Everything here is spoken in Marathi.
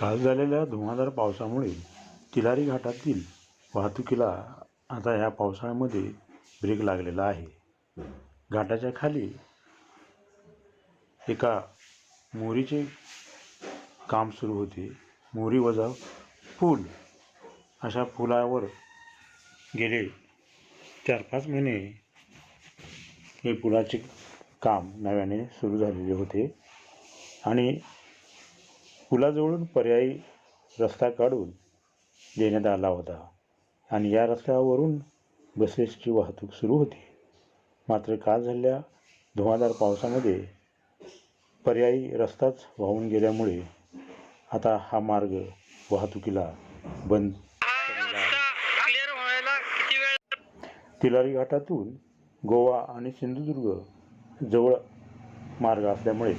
काल झालेल्या धुवांधार पावसामुळे तिलारी घाटातील वाहतुकीला आता ह्या पावसाळ्यामध्ये ब्रेक लागलेला आहे. घाटाच्या खाली एका मोरीचे काम सुरू होते. मोरी वजा पूल अशा पुलावर गेले 4-5 महिने हे पुलाचे काम नव्याने सुरू झालेले होते आणि पुलाजवळून पर्यायी रस्ता काढून देण्यात आला होता आणि या रस्त्यावरून बसेसची वाहतूक सुरू होती. मात्र काल झालेल्या धुवांधार पावसामध्ये पर्यायी रस्ताच वाहून गेल्यामुळे आता हा मार्ग वाहतुकीला बंद केलेला आहे. तिलारी घाटातून गोवा आणि सिंधुदुर्ग जवळ मार्ग असल्यामुळे